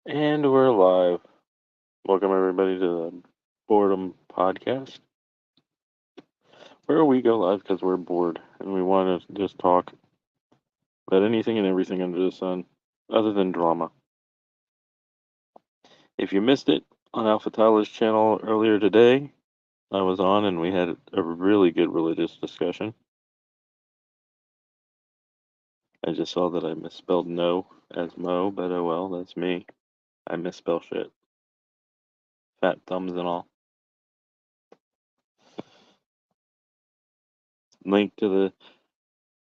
And we're live. Welcome everybody to the Boredom Podcast, where we go live because we're bored and we want to just talk about anything and everything under the sun, other than drama. If you missed it on Alpha Tyler's channel earlier today, I was on and we had a really good religious discussion. I just saw that I misspelled no as Mo, but oh well, that's me. I misspell shit. Fat thumbs and all. Link to the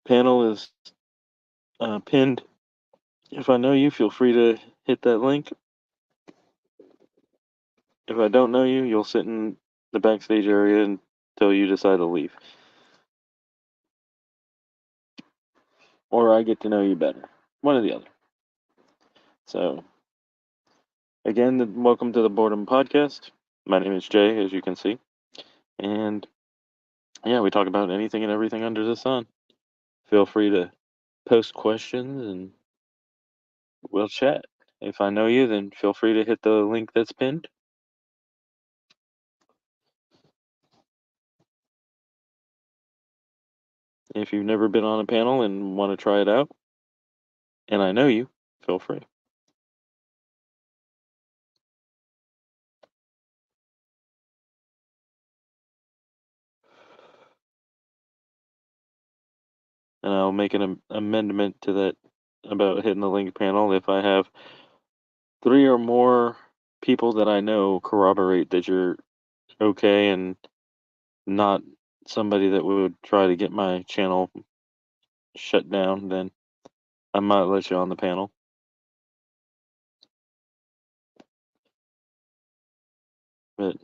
panel is pinned. If I know you, feel free to hit that link. If I don't know you, you'll sit in the backstage area until you decide to leave. Or I get to know you better. One or the other. So, again, welcome to the Boredom Podcast. My name is Jay, as you can see. And yeah, we talk about anything and everything under the sun. Feel free to post questions and we'll chat. If I know you, then feel free to hit the link that's pinned. If you've never been on a panel and want to try it out, and I know you, feel free. And I'll make an amendment to that about hitting the link panel if I have 3 or more people that I know corroborate that you're okay and not somebody that would try to get my channel shut down, then I might let you on the panel. But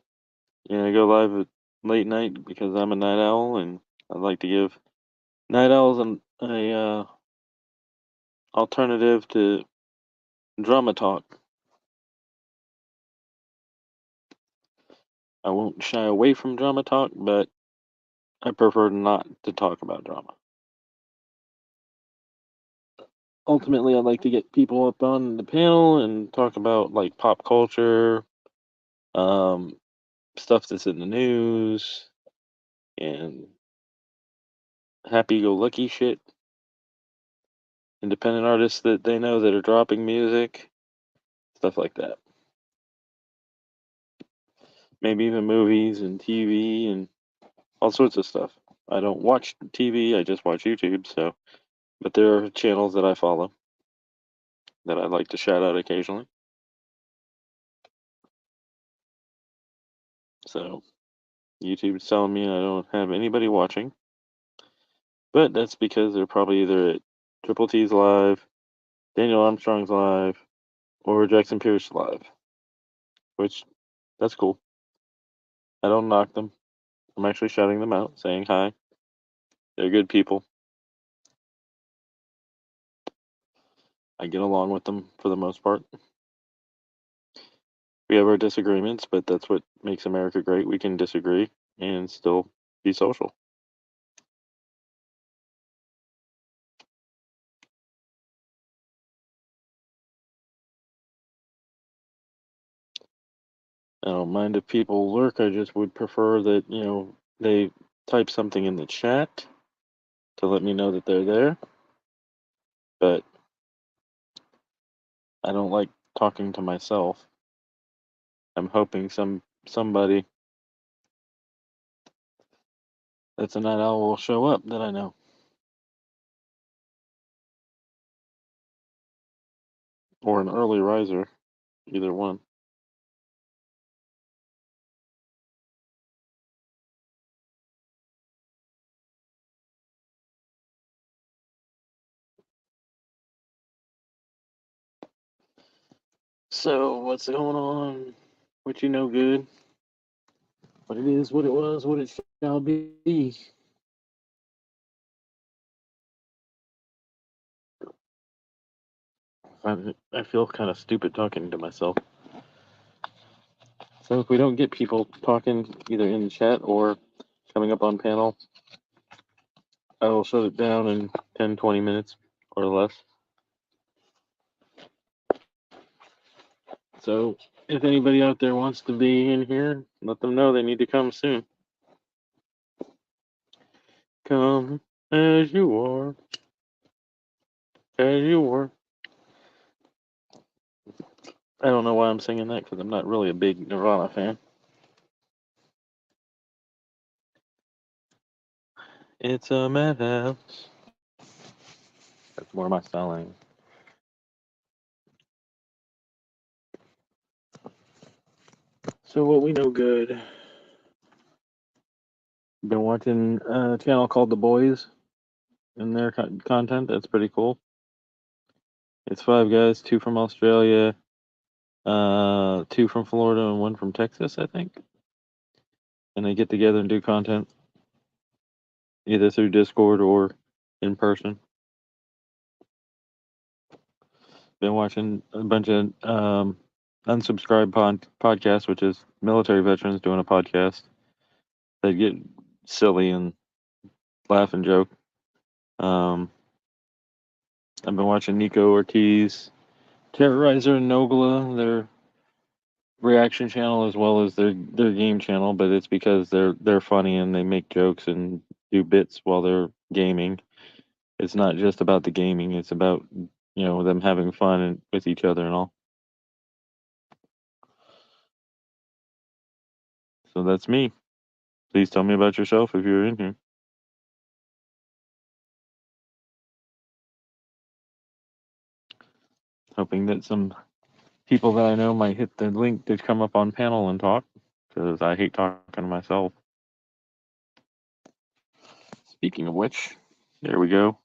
yeah, I go live at late night because I'm a night owl and I'd like to give night owls a alternative to drama talk. I won't shy away from drama talk, but I prefer not to talk about drama. Ultimately, I'd like to get people up on the panel and talk about like pop culture, um, stuff that's in the news, and happy-go-lucky shit. Independent artists that they know that are dropping music, stuff like that. Maybe even movies and TV and all sorts of stuff. I don't watch TV, I just watch YouTube, so but there are channels that I follow that I'd like to shout out occasionally. So YouTube's telling me I don't have anybody watching, but that's because they're probably either at Triple T's live, Daniel Armstrong's live, or Jackson Pierce live, which that's cool. I don't knock them. I'm actually shouting them out, saying hi. They're good people. I get along with them for the most part. We have our disagreements, but that's what makes America great. We can disagree and still be social. I don't mind if people lurk. I just would prefer that, they type something in the chat to let me know that they're there. But I don't like talking to myself. I'm hoping somebody that's a night owl will show up that I know. Or an early riser. Either one. So, what's going on? What you know good? What it is, what it was, what it shall be. I feel kind of stupid talking to myself. So if we don't get people talking either in the chat or coming up on panel, I will shut it down in 10, 20 minutes or less. So if anybody out there wants to be in here, let them know they need to come soon. Come as you are, as you are. I don't know why I'm singing that because I'm not really a big Nirvana fan. It's a madhouse. That's more my styling. So what we know good. Been watching a channel called The Boys and their content. That's pretty cool. It's 5 guys, 2 from Australia, 2 from Florida, and 1 from Texas, I think. And they get together and do content either through Discord or in person. Been watching a bunch of unsubscribed podcasts, which is military veterans doing a podcast. They get silly and laugh and joke. I've been watching Nico Ortiz, Terrorizer, and Nogla, their reaction channel as well as their game channel, but it's because they're funny and they make jokes and do bits while they're gaming. It's not just about the gaming; it's about them having fun and with each other and all. So that's me. Please tell me about yourself if you're in here. Hoping that some people that I know might hit the link to come up on panel and talk, because I hate talking to myself. Speaking of which, there we go.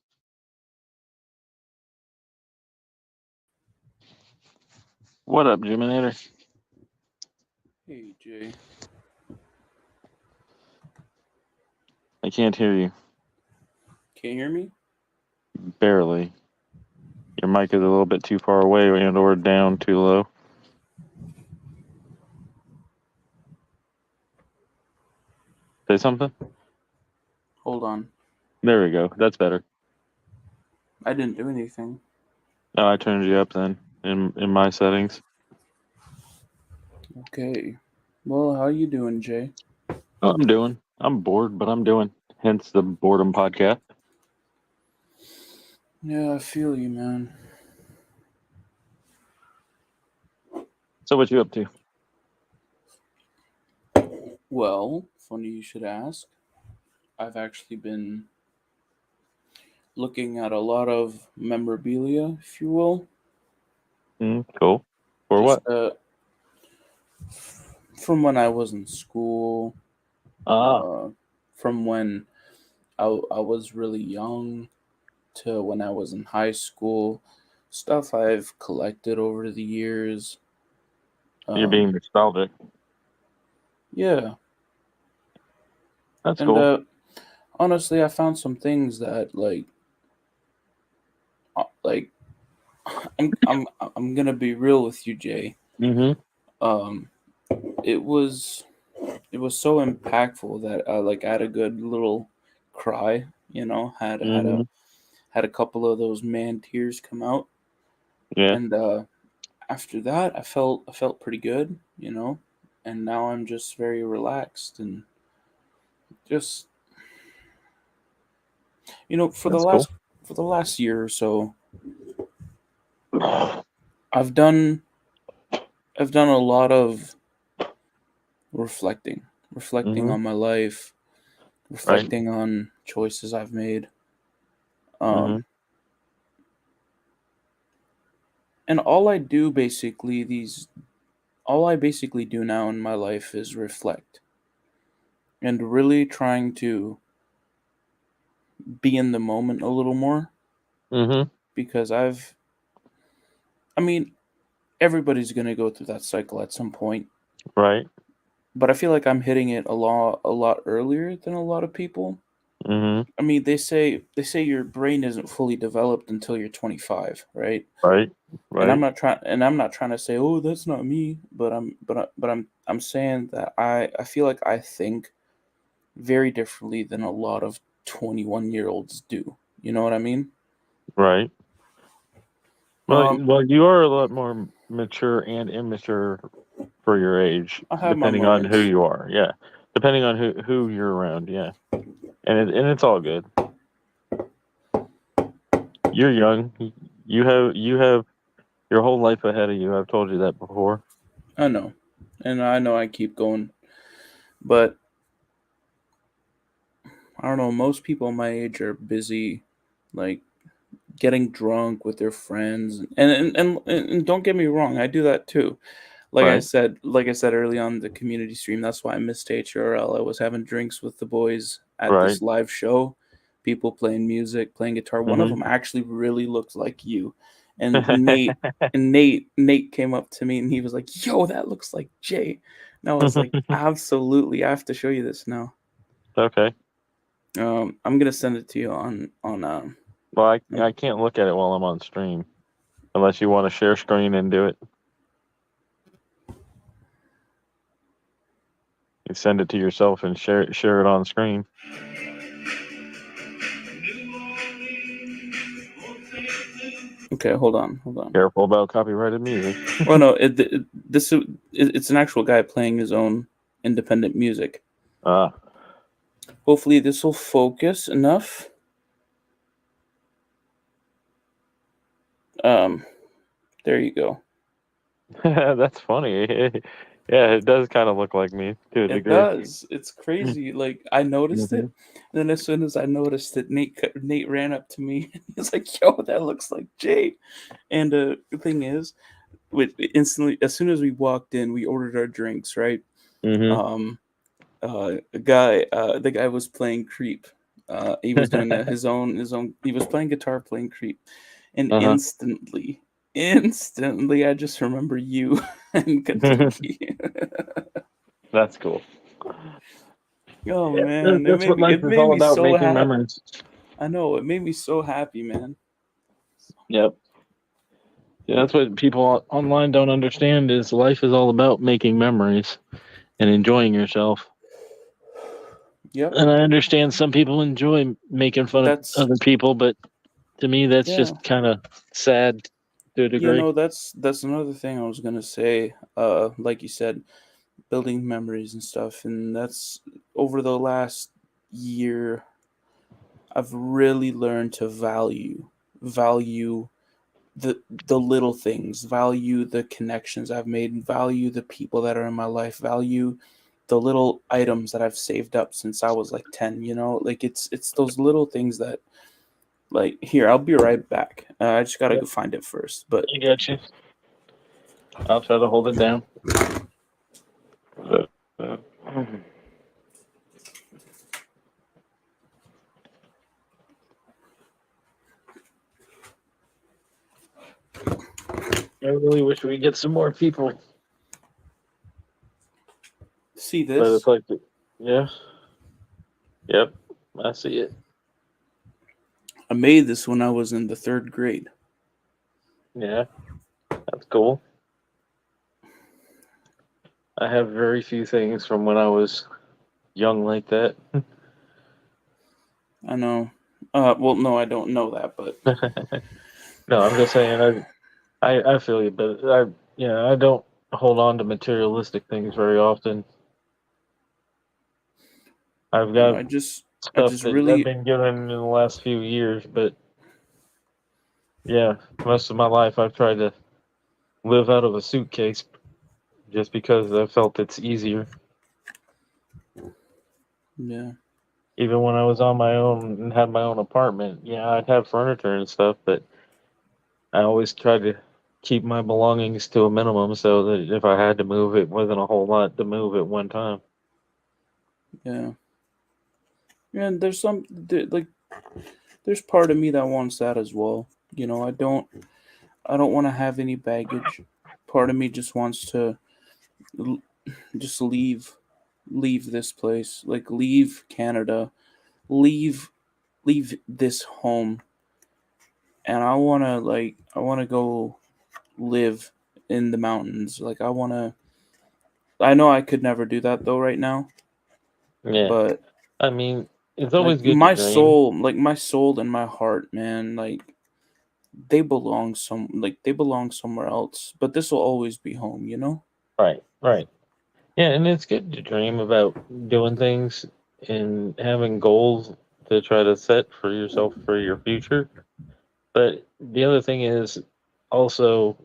What up, Jiminator? Hey, Jay. I can't hear you. Can you hear me? Barely. Your mic is a little bit too far away and or down too low. Say something? Hold on. There we go. That's better. I didn't do anything. Oh, I turned you up then in my settings. Okay. Well, how you doing, Jay? Oh, I'm bored, but I'm doing. Hence the boredom podcast. Yeah, I feel you, man. So what you up to? Well, funny you should ask. I've actually been looking at a lot of memorabilia, if you will. Cool. For Just what? from when I was in school, Ah, from when I was really young to when I was in high school. Stuff I've collected over the years. you're being nostalgic. Yeah. That's And cool. honestly, I found some things that like I'm gonna be real with you, Jay. Mm-hmm. Um, it was so impactful that I had a good little cry. Mm-hmm. Had a couple of those man tears come out, Yeah. and after that, I felt pretty good. And now I'm just very relaxed and just for That's cool. the last year or so, I've done a lot of reflecting Mm-hmm. on my life, Right. reflecting on choices I've made. Mm-hmm. Um, and all I basically do now in my life is reflect and really trying to be in the moment a little more Mm-hmm. because I mean, everybody's going to go through that cycle at some point, Right. but I feel like I'm hitting it a lot earlier than a lot of people. Mm-hmm. I mean, they say your brain isn't fully developed until you're 25, right? Right. And Right. I'm not trying to say, "Oh, that's not me," but I'm saying that I feel like I think very differently than a lot of 21-year-olds do. You know what I mean? Right. Um Well, you are a lot more. mature and immature for your age, I have my depending on who moments. you are. Yeah, depending on who you're around. Yeah, and it's all good. You're young. You have your whole life ahead of you. I've told you that before. I know, and I know I keep going, but I don't know. Most people my age are busy, like getting drunk with their friends, and don't get me wrong, I do that too. Right. Like I said early on the community stream, that's why I missed HRL. I was having drinks with the boys at Right. this live show, people playing music, playing guitar. One of Hmm. them actually really looked like you, and Nate came up to me and he was like, "Yo, that looks like Jay." And I was like, "Absolutely, I have to show you this now." Okay. I'm gonna send it to you on Well, um, I can't look at it while I'm on stream unless you want to share screen and do it. You send it to yourself and share it on screen. Okay, hold on. Careful about copyrighted music. Oh no, it's an actual guy playing his own independent music. Ah, Hopefully, this will focus enough. Um, there you go. that's funny. Yeah, it does kind of look like me to a It degree. does. It's crazy. Like I noticed it, Mhm. and then as soon as I noticed it, Nate ran up to me. And he's like, "Yo, that looks like Jay." And the thing is, with instantly as soon as we walked in, we ordered our drinks. Right. Mhm. Um, the guy was playing Creep. He was doing his own. He was playing guitar, playing Creep, and Uh huh. instantly, I just remember you in Kentucky. That's cool. Oh Yeah, man, that's what life it is made all me about, so making happy. memories. I know it made me so happy, man. Yep. Yeah, that's what people online don't understand is life is all about making memories and enjoying yourself. Yep, And I understand some people enjoy making fun of that's other people, but to me, that's yeah. just kind of sad to a You degree. know, that's another thing I was gonna say. Like you said, building memories and stuff, and that's over the last year I've really learned to value the little things, value the connections I've made, value the people that are in my life, value the little items that I've saved up since I was like 10, like it's those little things that like here, I'll be right back. I just got to Yep. go find it first. But I got you. I'll try to hold it down. Uh, I really wish we could get some more people, see but it's this? like, yeah, yep, I see it. I made this when I was in the 3rd grade. Yeah, that's cool. I have very few things from when I was young like that. I know. Well, no, I don't know that, but No, I'm just saying I feel you, but I don't hold on to materialistic things very often. I've you know, got I stuff just that I've really, been given in the last few years, but yeah, most of my life I've tried to live out of a suitcase just because I felt it's easier. yeah, Even when I was on my own and had my own apartment, yeah, I'd have furniture and stuff, but I always tried to keep my belongings to a minimum so that if I had to move, it wasn't a whole lot to move at one time. yeah, yeah. And like, there's part of me that wants that as well. I don't want to have any baggage. Part of me just wants to l- just leave this place, like leave Canada, leave leave this home, and I want to go live in the mountains. Like I know I could never do that though right now, Yeah, but I mean, it's always good to dream. my soul and my heart, man, like they belong they belong somewhere else, but this will always be home, you know? Right, right. Yeah, and it's good to dream about doing things and having goals to try to set for yourself for your future. But the other thing is also,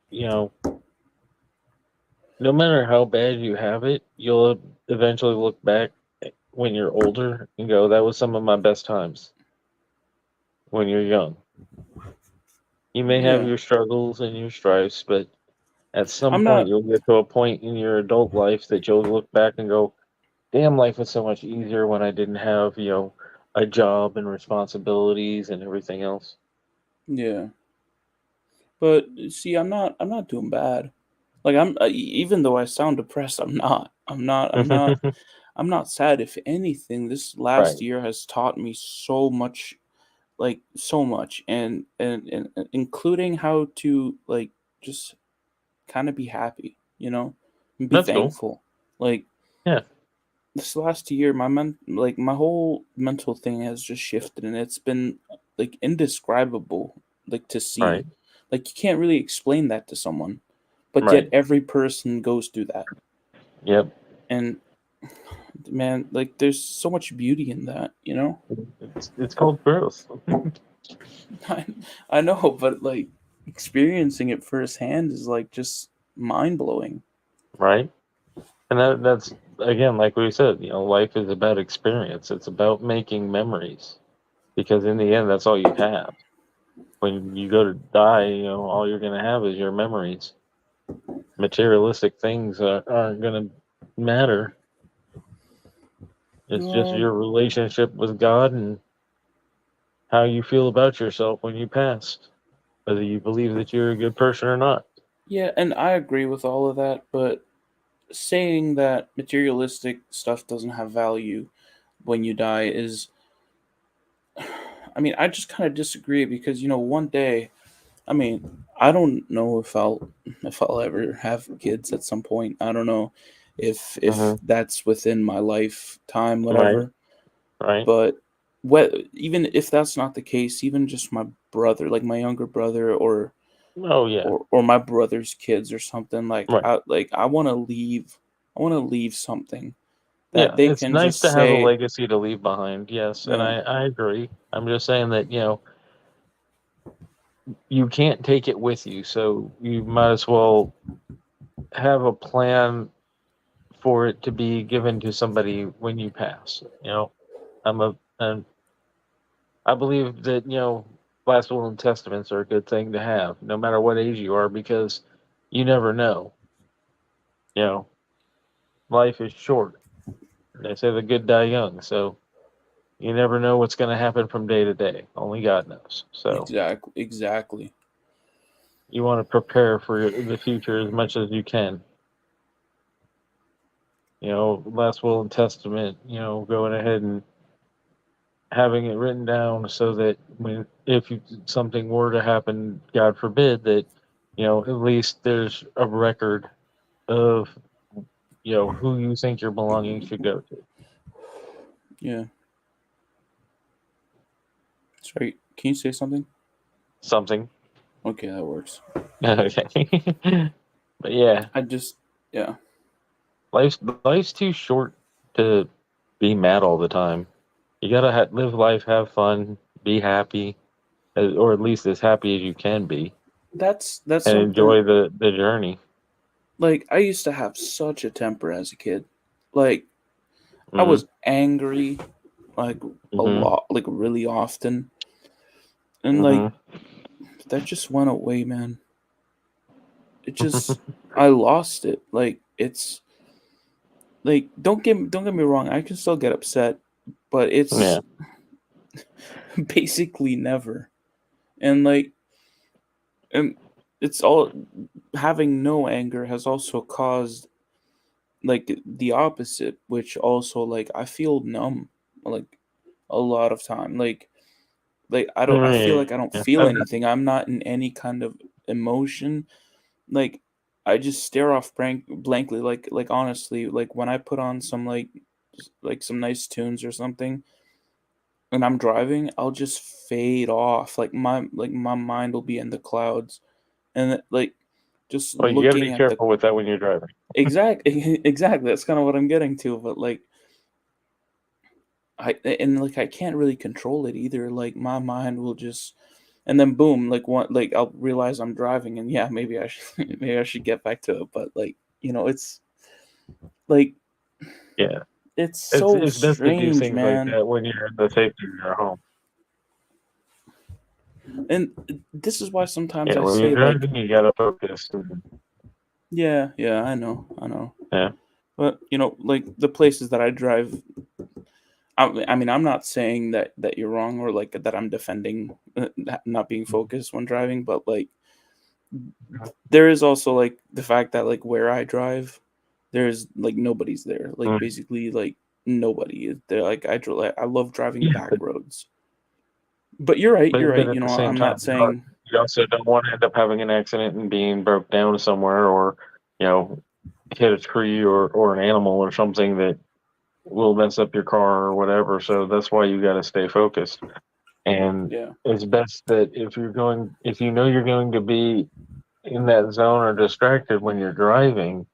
you know, no matter how bad you have it, you'll eventually look back when you're older and go, that was some of my best times when you're young. You may have Yeah. your struggles and your strifes, but at some I'm point not you'll get to a point in your adult life that you'll look back and go, damn, life was so much easier when I didn't have, a job and responsibilities and everything else. yeah. But see, I'm not doing bad. Like even though I sound depressed, I'm not. I'm not sad. If anything, this last Right. year has taught me so much, like so much, and including how to like just kind of be happy, and be That's cool. thankful. Like Yeah. this last year, my whole mental thing has just shifted, and it's been like indescribable, like to Right. see. Like you can't really explain that to someone, but yet Right. every person goes through that, Yep. and man, like there's so much beauty in that. It's called growth. I, I know, but like experiencing it firsthand is like just mind blowing. Right. And that's again, like we said, life is about experience. It's about making memories because in the end, that's all you have. When you go to die, all you're going to have is your memories. Materialistic things aren't going to matter. It's just Um, your relationship with God and how you feel about yourself when you pass, whether you believe that you're a good person or not. yeah, and I agree with all of that, but saying that materialistic stuff doesn't have value when you die is, I mean, I just kind of disagree because one day, I mean, I don't know if I'll ever have kids at some point. I don't know if Hmm. that's within my lifetime, Right. whatever. Right. But even if that's not the case, even just my brother, like my younger brother, Oh yeah. or my brother's kids or something, Right. I want to leave. I want to leave something that Yeah. they It's can nice just to have a say, legacy to leave behind. Yes, and yeah, I agree. I'm just saying that you can't take it with you, so you might as well have a plan for it to be given to somebody when you pass. And I believe that last will and testaments are a good thing to have, no matter what age you are, because you never know. You know, life is short. They say the good die young, so you never know what's going to happen from day to day. Only God knows. So exactly. you want to prepare for the future as much as you can. Last will and testament. Going ahead and having it written down so that if something were to happen, God forbid, that at least there's a record of who you think your belongings should go to. Yeah. Sorry, can you say something? Something. Okay, that works. Okay. But yeah, I just, yeah, life's too short to be mad all the time. You gotta live life, have fun, be happy, or at least as happy as you can be, that's and something. enjoy the journey. Like I used to have such a temper as a kid. Like I Mm-hmm. was angry, like a Mm-hmm. lot, like really often, and like Mm-hmm. that just went away, man. It just I lost it. Like it's like don't get me wrong, I can still get upset, but Yeah. it's basically never. And like and it's all having no anger has also caused like the opposite, which also like I feel numb like a lot of time. Like I feel Yeah. like I don't Yeah. feel anything. I'm not in any kind of emotion. Like I just stare off blankly. Like honestly, like when I put on some like some nice tunes or something, when I'm driving, I'll just fade off. Like my mind will be in the clouds, and like just Well, you got to be looking at the careful with that when you're driving. exactly. That's kind of what I'm getting to. But like I can't really control it either. Like my mind will just, and then boom, like I'll realize I'm driving, and yeah, maybe I should maybe I should get back to it. But like it's like Yeah, it's it's so it's best to do strange, things like man. that when you're in the safety of your home. And this is why sometimes Yeah, I when you're say like, driving, you got to focus. yeah, I know. Yeah. But like the places that I drive, I mean, I'm not saying that you're wrong or like that I'm defending not being focused when driving, but like there is also like the fact that like where I drive, there's like nobody's there. Like Mm. basically like nobody is there. Like I love driving Yeah, back roads. But you're right. You're but right. at the same I'm time, not saying. you also don't want to end up having an accident and being broke down somewhere, or you know, hit a tree or an animal or something that will mess up your car or whatever. So that's why you got to stay focused. And Yeah. it's best that if you know you're going to be in that zone or distracted when you're driving,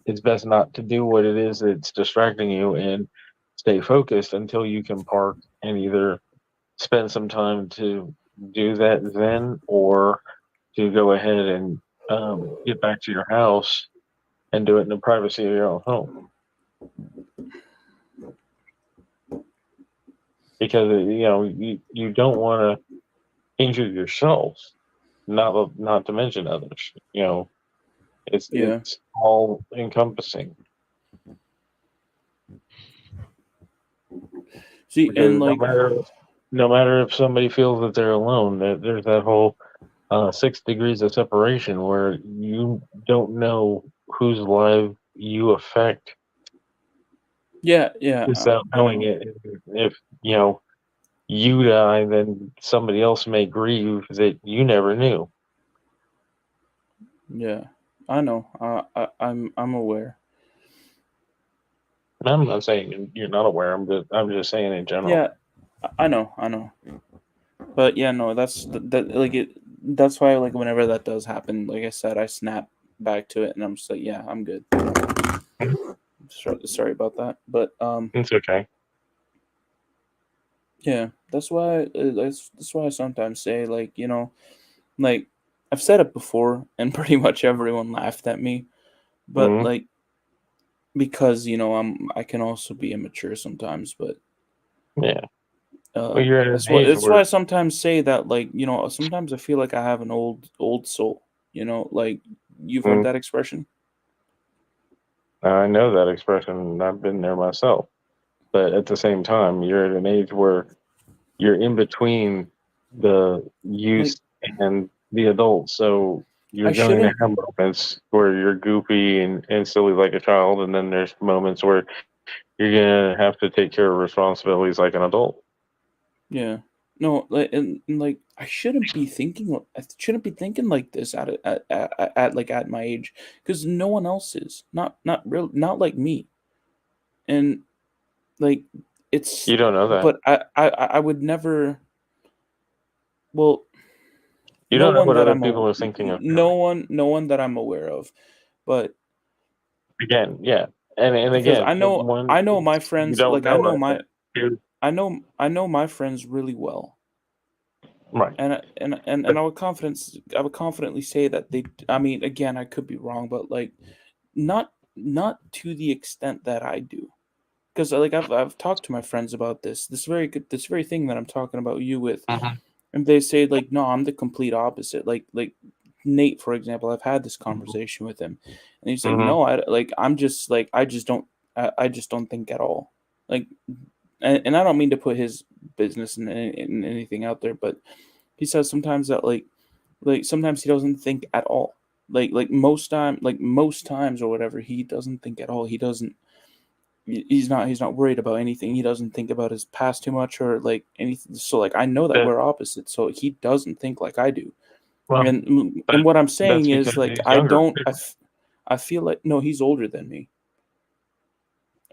it's best not to do what it is that's distracting you and stay focused until you can park and either spend some time to do that then or to go ahead and get back to your house and do it in the privacy of your own home. Because you don't want to injure yourself, not to mention others. Yeah. It's all encompassing. See, and Because like, no matter if somebody feels that they're alone, there's that whole 6 degrees of separation where you don't know whose life you affect yeah, without I knowing know. it. If you die, then somebody else may grieve that you never knew. Yeah, I know. I'm aware. And I'm not saying you're not aware. I'm just saying in general. Yeah, I know. I know. But yeah, no, that like it. That's why like whenever that does happen, like I said, I snap back to it, and I'm just like, yeah, I'm good. Sorry about that, but It's okay. yeah, that's why I sometimes say like like I've said it before, and pretty much everyone laughed at me, but Hmm. like because I can also be immature sometimes, but Yeah. Well, you're at an age that's why where I sometimes say that like sometimes I feel like I have an old soul. Like you've heard mm, that expression. I know that expression. I've been there myself. But at the same time, you're at an age where you're in between the Like youth and the adult. So you're I going to shouldn't. have moments where you're goofy and silly like a child, and then there's moments where you're going to have to take care of responsibilities like an adult. Yeah. No, like and like I shouldn't be thinking. I shouldn't be thinking like this at my age because no one else is. Not like me. And like it's. You don't know that. But I would never. Well, You don't know what other people are thinking or feeling. no one that I'm aware of, but Again, yeah. And because again, I know my you friends, don't like know it. Two, I know my friends really well, right. and But I would confidently say that they. I mean, again, I could be wrong, but like not to the extent that I do, because like I've talked to my friends about this very thing that I'm talking about you with. Mhm, And they say like, no, I'm the complete opposite. Like Nate, for example, I've had this conversation with him, and he's like, mhm. no, I'm just like I just don't think at all. Like, and I don't mean to put his business in anything out there, but he says sometimes that like sometimes he doesn't think at all. Like most times or whatever, he doesn't think at all. He doesn't he's not worried about anything. He doesn't think about his past too much or like anything. So like I know that That, we're opposites. So he doesn't think like I do. well, And that, what I'm that's saying is because like he's younger too. I feel like no, he's older than me.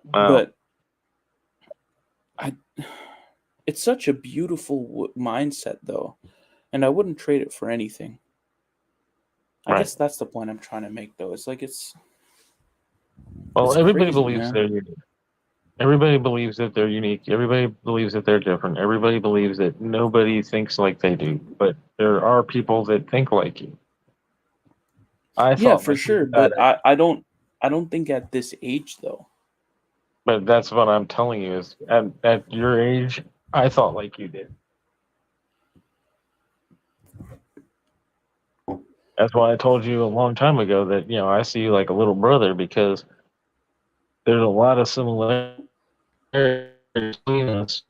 Wow. But I it's such a beautiful mindset though, and I wouldn't trade it for anything. I Right. guess that's the point I'm trying to make though. It's like Well, it's everybody crazy, believes man. they're unique. Everybody believes that they're unique. Everybody believes that they're different. Everybody believes that nobody thinks like they do. But there are people that think like you. I Yeah, thought for like you sure, got but it. I don't think at this age though. But that's what I'm telling you is at your age, I thought like you did. That's why I told you a long time ago that, I see you like a little brother because there's a lot of similarities between us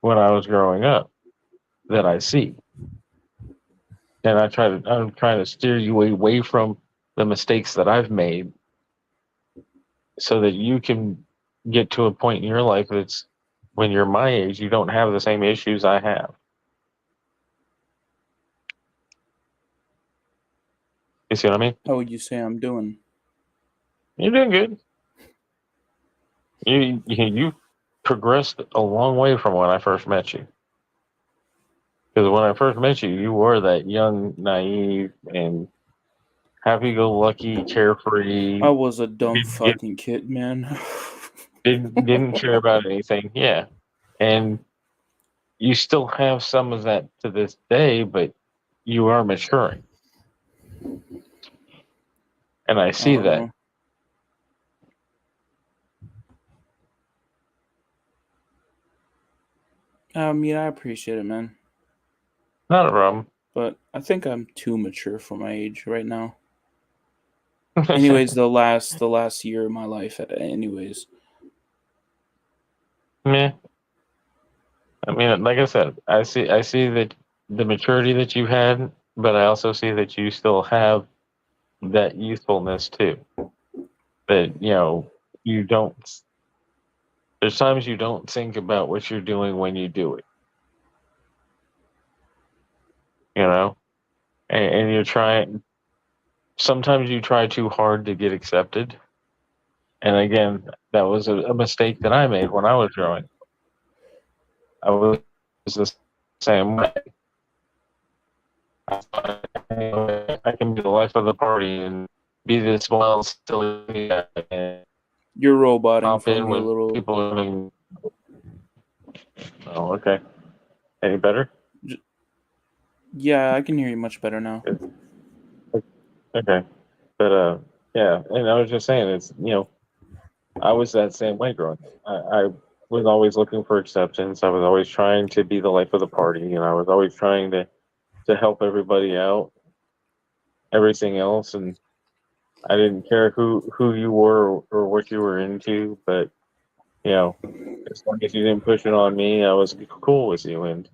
when I was growing up that I see. And I'm trying to steer you away from the mistakes that I've made so that you can get to a point in your life that's when you're my age, you don't have the same issues I have. You see what I mean? How would you say I'm doing? You're doing good. You progressed a long way from when I first met you. Because when I first met you, you were that young, naive, and happy-go-lucky, I carefree. was a dumb Didn't get, fucking kid, man. didn't care about anything. Yeah, and you still have some of that to this day, but you are maturing, and I I see don't that. know. I mean, I appreciate it, man, Not a problem. but I think I'm too mature for my age right now. Anyways, the last year of my life. Anyways, Meh. I mean, like I said, I see that the maturity that you had, but I also see that you still have that youthfulness too. That you don't. There's times you don't think about what you're doing when you do it. You know, and you're trying. Sometimes you try too hard to get accepted. And again, that was a mistake that I made when I was growing. I was the same way. I thought, I can be the life of the party and be this wild, silly guy and you're roboting hop for in me a when little. people are having. Oh, okay. Any better? Yeah, I can hear you much better now. Okay. But yeah, and I was just saying, I was that same way growing up. I was always looking for acceptance. I was always trying to be the life of the party, and I was always trying to help everybody out, everything else, and I didn't care who you were or what you were into, but you know, as long as you didn't push it on me, I was cool with you. And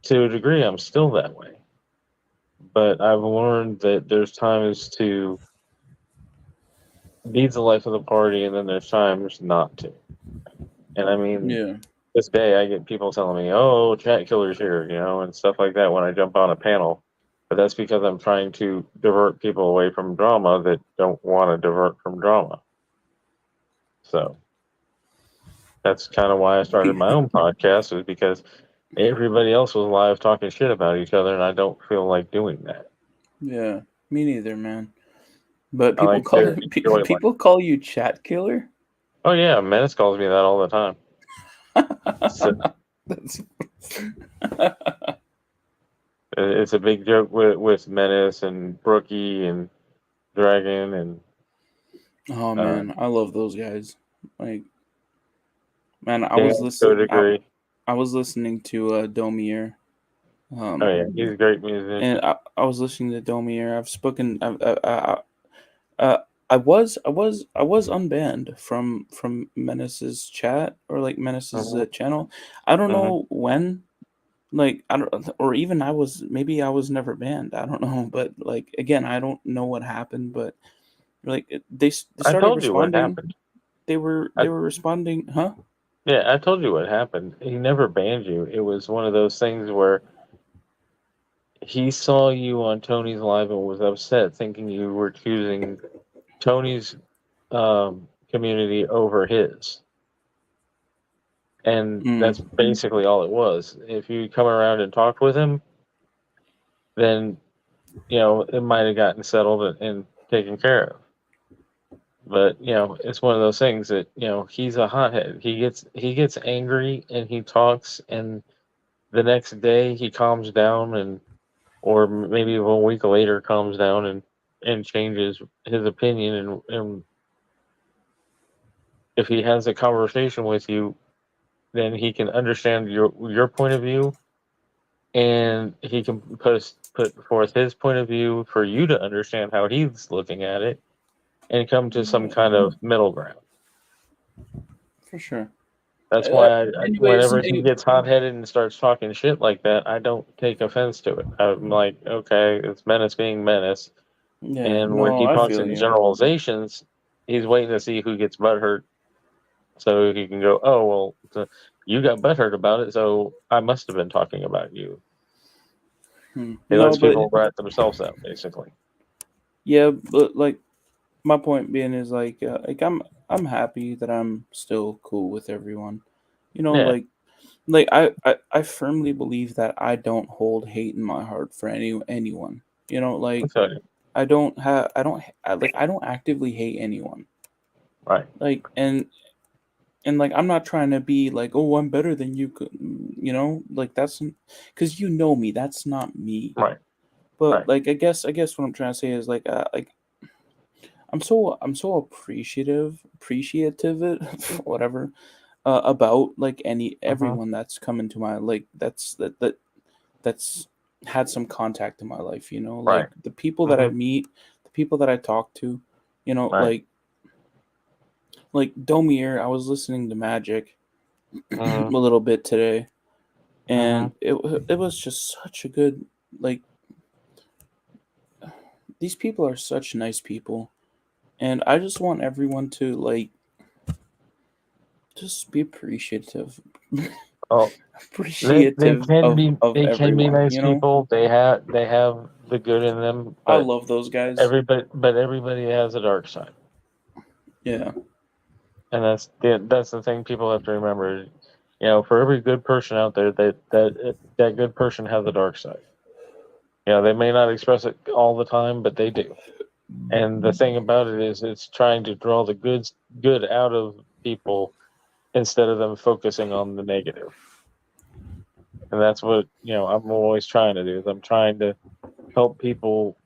to a degree, I'm still that way. But I've learned that there's times to be the life of the party, and then there's times not to. And I mean, Yeah. this day I get people telling me, "Oh, chat killer's here," and stuff like that when I jump on a panel. But that's because I'm trying to divert people away from drama that don't want to divert from drama. So that's kind of why I started my own podcast, is because everybody else was live talking shit about each other, and I don't feel like doing that. Yeah, me neither, man. But I people like call to enjoy life. people call you chat killer. Oh yeah, Menace calls me that all the time. So That's it's a big joke with Menace and Brookie and Dragon and oh uh, man, I love those guys. Like, man, Dan to a degree. I was listening to Domier. Oh yeah, Um, he's a great and musician. I was listening to Domier. I've spoken. Uh, I was unbanned from Menace's chat or like Menace's Hmm. channel. I don't Hmm. know when. Like I don't, or even I was maybe I was never banned. I don't know, but like again, I don't know what happened. But like they I started told you what responding. happened. I, They were responding, huh? yeah, I told you what happened. He never banned you. It was one of those things where he saw you on Tony's live and was upset, thinking you were choosing Tony's community over his. And that's basically all it was. If you come around and talked with him, then, it might have gotten settled and taken care of. But, it's one of those things that, he's a hothead. He gets angry and he talks, and the next day he calms down, or maybe a week later calms down and changes his opinion, and if he has a conversation with you, then he can understand your point of view, and he can put forth his point of view for you to understand how he's looking at it, and come to some kind of middle ground. For sure. That's why Anyways, whenever he gets hot-headed and starts talking shit like that, I don't take offense to it. I'm like, okay, it's Menace being Menace. yeah, And when no, he I talks feel in you. generalizations, he's waiting to see who gets butthurt, so he can go, oh, well, you got butthurt about it, so I must have been talking about you. He No, lets but people rat themselves out, basically. yeah, but like my point being is like I'm happy that I'm still cool with everyone. Yeah. Like I firmly believe that I don't hold hate in my heart for anyone. Like Okay. I don't have I don't actively hate anyone. Right. Like and like I'm not trying to be like, oh, I'm better than you, like that's because me, that's not me. Right. But Right. like I guess what I'm trying to say is like I'm so appreciative whatever, about like Uh-huh. everyone that's come into my like that's had some contact in my life, Right. like the people that I Mm-hmm. meet, the people that I talk to, Right. like Domir. I was listening to Magic a Mm-hmm. little bit today, Mm-hmm. and it was just such a good, like, these people are such nice people, and I just want everyone to like just be appreciative Oh, they appreciative can of be of they can be everyone, nice people. They have the good in them, I but love those guys. everybody has a dark side. Yeah. And that's the thing people have to remember. For every good person out there, that good person has a dark side. They may not express it all the time, but they do. And the thing about it is, it's trying to draw the good out of people instead of them focusing on the negative. And that's what I'm always trying to do. Is I'm trying to help people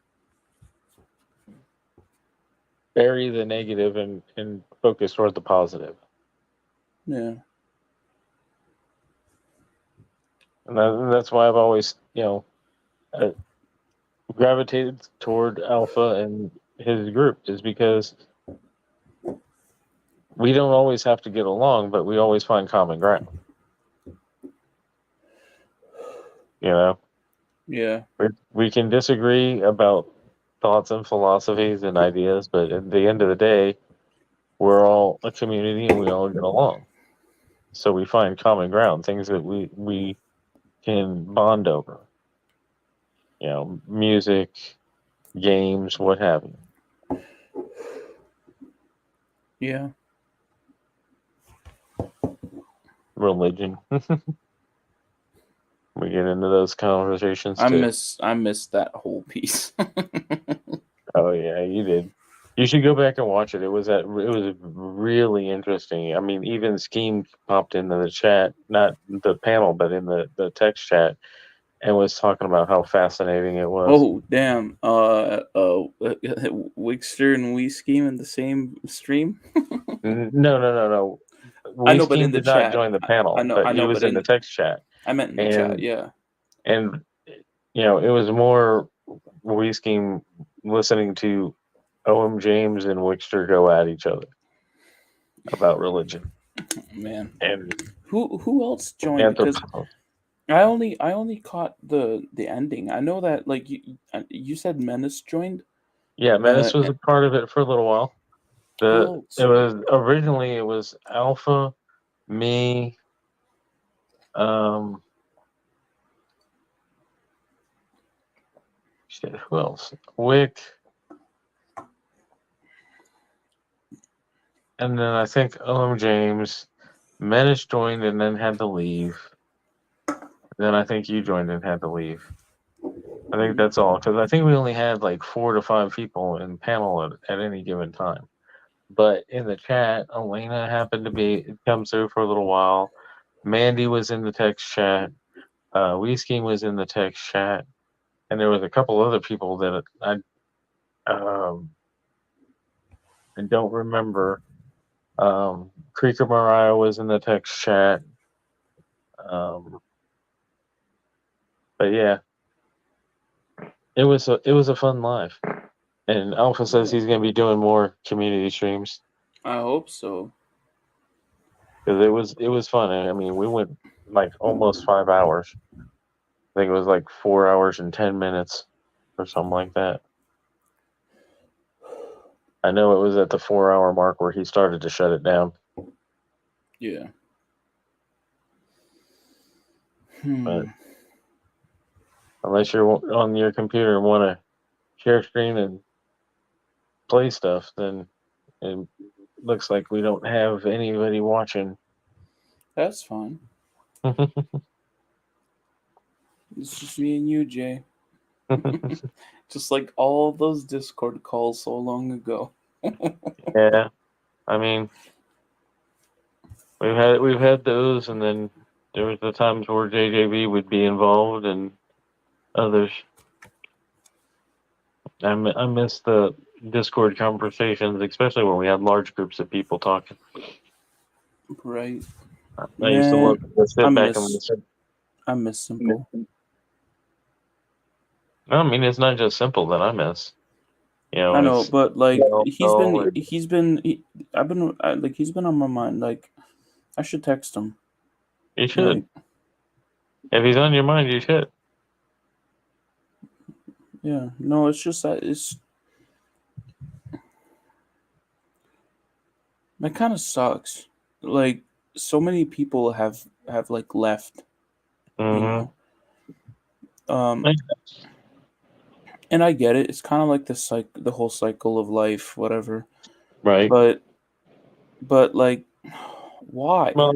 bury the negative and focus toward the positive. Yeah. And that's why I've always uh, gravitated toward Alpha and his group, is because we don't always have to get along, but we always find common ground. You know, Yeah. we can disagree about thoughts and philosophies and ideas, but at the end of the day, we're all a community and we all get along. So we find common ground, things that we can bond over. Music, games, what have you. Yeah. Religion. We get into those conversations too. I miss that whole piece. Oh yeah, you did. You should go back and watch it. It was really interesting. I mean, even Scheme popped into the chat, not the panel, but in the text chat, and was talking about how fascinating it was. Oh damn! Wixter and We Scheme in the same stream. No, no, no, no. I We know, but in Scheme the did not chat, join the panel, I but he know, was but in the text chat, I meant in the chat. and Yeah. and it was more We Scheme listening to O.M. James and Wixter go at each other about religion Man, and who else joined? Because anthropology. I only caught the ending. I know that like you said Menace joined. Yeah, Uh, Menace was a part of it for a little while. who The else? it was originally it was Alpha, me, um, shit, who else? Wick, and then I think O.M. James, Menace joined and then had to leave. Then I think you joined and had to leave. I think that's all, because I think we only had like 4 to 5 people in panel at any given time. But in the chat, Elena happened to come through for a little while. Mandy was in the text chat. Weesking was in the text chat, and there was a couple other people that I don't remember. Creeker Mariah was in the text chat. But yeah, it was a fun live. And Alpha says he's going to be doing more community streams I hope so. because it was fun. I mean, we went like almost 5 hours. I think it was like 4 hours and 10 minutes or something like that. I know it was at the 4-hour mark where he started to shut it down. Yeah. But unless you're on your computer and want to share screen and play stuff, then it looks like we don't have anybody watching. That's fine. It's just me and you, Jay. Just like all those Discord calls so long ago. Yeah, I mean, we've had those, and then there was the times where JJB would be involved and others. I miss the Discord conversations, especially when we had large groups of people talking. Right. I used to love to sit back and listen. I miss Simple. I mean, it's not just Simple that I miss. You know, I know, but like he's been like he's been on my mind. Like I should text him. You should. Like, if he's on your mind, you should. Yeah. No, it's just that that kind of sucks. Like so many people have like left. Mm-hmm. You know. And I get it. It's kind of like the whole cycle of life, whatever. Right. But like, why? Well,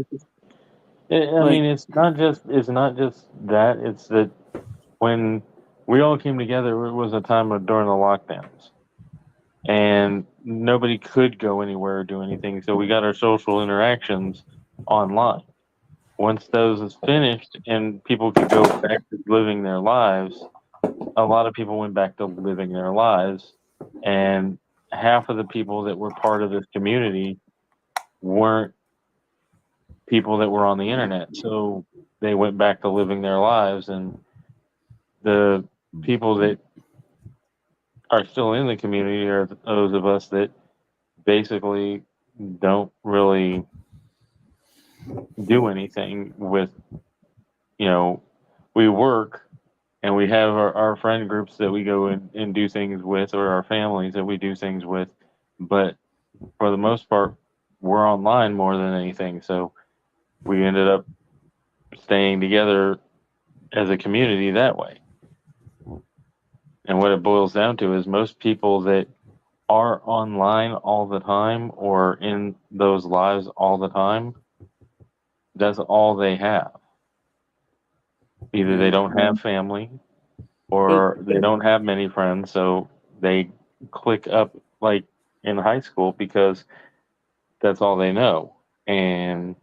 I mean, it's not just that. It's that when we all came together, it was a time during the lockdowns, and nobody could go anywhere or do anything. So we got our social interactions online. Once those is finished and people could go back to living their lives, a lot of people went back to living their lives, and half of the people that were part of this community weren't people that were on the internet. So they went back to living their lives, and the people that are still in the community are those of us that basically don't really do anything with, we work and we have our friend groups that we go and do things with, or our families that we do things with. But for the most part, we're online more than anything. So we ended up staying together as a community that way. And what it boils down to is most people that are online all the time or in those lives all the time, that's all they have. Either they don't have family or they don't have many friends, so they click up like in high school because that's all they know. And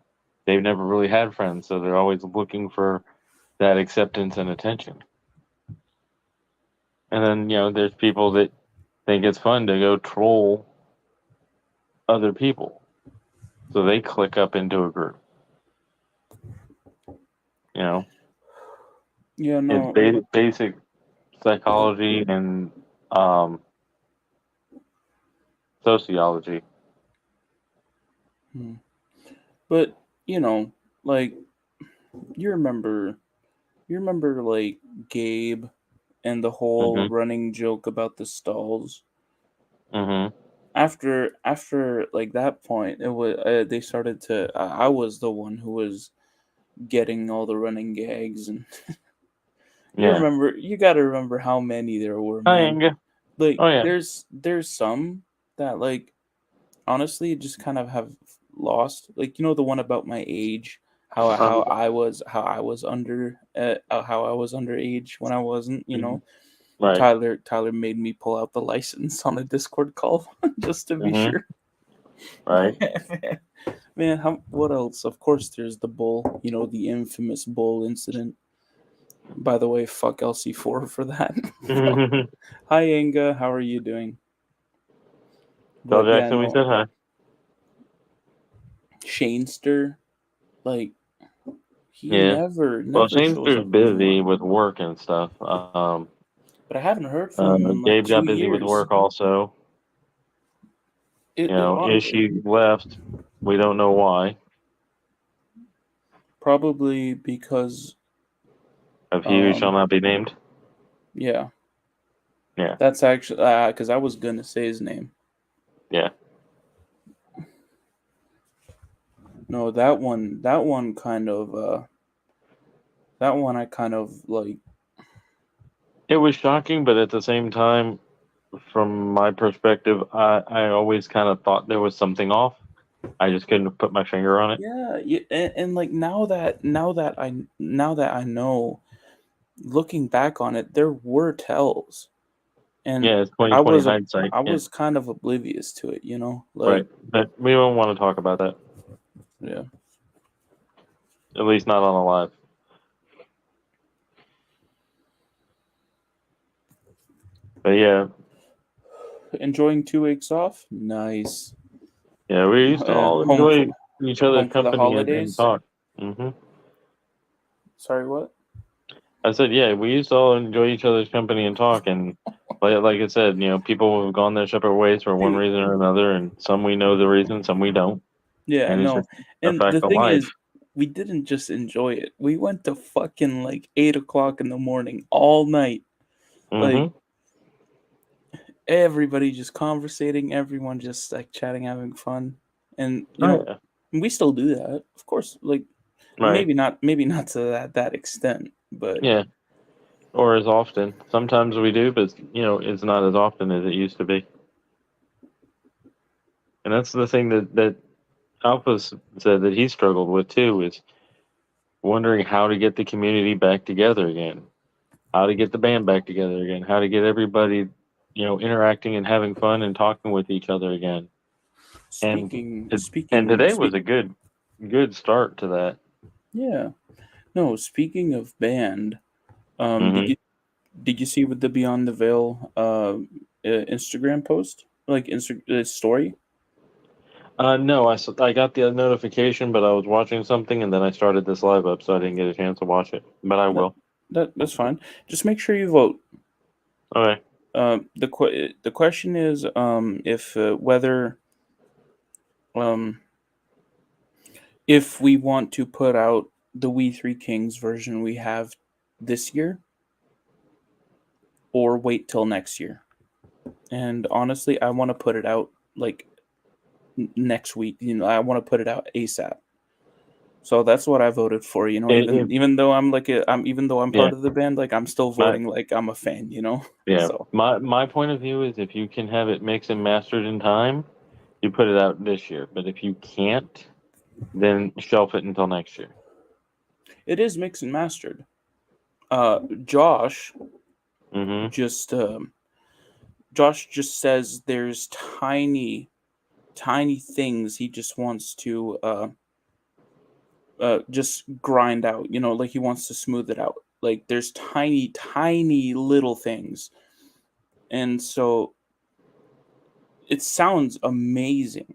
they've never really had friends, so they're always looking for that acceptance and attention. And then, there's people that think it's fun to go troll other people. So they click up into a group. Yeah, no. It's basic psychology and sociology. But, like you remember like Gabe and the whole running joke about the stalls. Mm-hmm. After like that point, it was they started to. I was the one who was getting all the running gags, and you got to remember how many there were, man. Like, there's some that like honestly just kind of have Lost, like the one about my age, how I was underage when I wasn't. Right. Tyler made me pull out the license on a Discord call just to be Mm-hmm. sure. Right. Man, what else? Of course, there's the bull. The infamous bull incident. By the way, fuck LC4 for that. Hi, Inga. How are you doing? Tell But yeah, Jackson we no, said hi. Shanester, like he Yeah. never Well, never shows Shanester's up busy anymore. with work and stuff. But I haven't heard from him in like Gabe got two busy with years. work also. Ishi left. We don't know why. Probably because Of he who shall not be named. yeah, Yeah. that's actually because I was gonna say his name. Yeah. No, that one kind of that one I kind of like. It was shocking, but at the same time, from my perspective, I always kind of thought there was something off. I just couldn't put my finger on it. Yeah, and like now that I know, looking back on it, there were tells, and Yeah, it's 2020 I was hindsight. I Yeah. was kind of oblivious to it, Right. like But we don't want to talk about that. yeah. At least not on a live. But yeah. Enjoying 2 weeks off, nice. Yeah, we used to all Home for enjoy each other's the company and holidays. talk. Hmm. Sorry, what? I said, yeah, we used to all enjoy each other's company and talk. And like I said, people have gone their separate ways for one Dude, reason or another. And some we know the reason, some we don't. yeah, And it's no. just a And fact the of thing life. is, we didn't just enjoy it. We went to fucking like 8 o'clock in the morning all night. Like Hmm. everybody just conversating, everyone just like chatting, having fun. And Oh, yeah. we still do that, of course. Like Right. maybe not to that extent, but Yeah. Or as often. Sometimes we do, but it's not as often as it used to be. And that's the thing that Alpha said that he struggled with too, is wondering how to get the community back together again, how to get the band back together again, how to get everybody, interacting and having fun and talking with each other again. And speaking and speaking today was speak a good start to that. yeah. No, speaking of band, did Hmm. you see with the Beyond the Veil Instagram post, like story? No, I got the notification, but I was watching something, and then I started this live up, so I didn't get a chance to watch it. But I That will. that's fine. Just make sure you vote. Okay. The question is if whether um if we want to put out the We Three Kings version we have this year or wait till next year. And honestly, I want to put it out like next week. I want to put it out ASAP. So that's what I voted for. Even though even though I'm Yeah, part of the band, like I'm still my voting like I'm a fan. yeah, So my point of view is if you can have it mixed and mastered in time, you put it out this year. But if you can't, then shelf it until next year. it is mixed and mastered. Josh Hmm. just says there's tiny things he just wants to just grind out. Like he wants to smooth it out. Like there's tiny little things, and so it sounds amazing.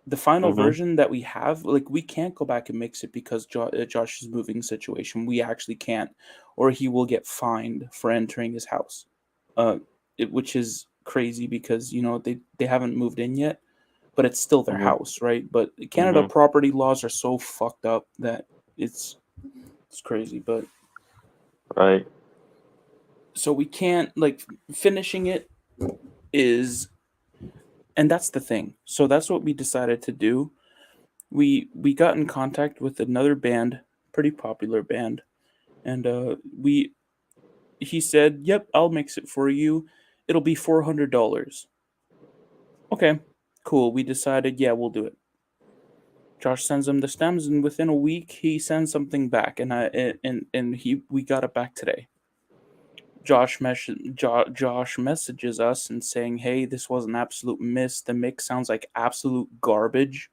The final Hmm. version that we have, like we can't go back and mix it because Josh's moving situation. We actually can't, or he will get fined for entering his house. Which is crazy because they haven't moved in yet, but it's still their Hmm. house, right? But Canada Hmm. property laws are so fucked up that it's crazy. But Right. so we can't like finishing it is, and that's the thing. So that's what we decided to do. We got in contact with another band, pretty popular band, and we he said, "Yep, I'll mix it for you. It'll be $400." Okay, cool. We decided, yeah, we'll do it. Josh sends him the stems, and within a week he sends something back, and we got it back today. Josh messages us and saying, "Hey, this was an absolute miss. The mix sounds like absolute garbage.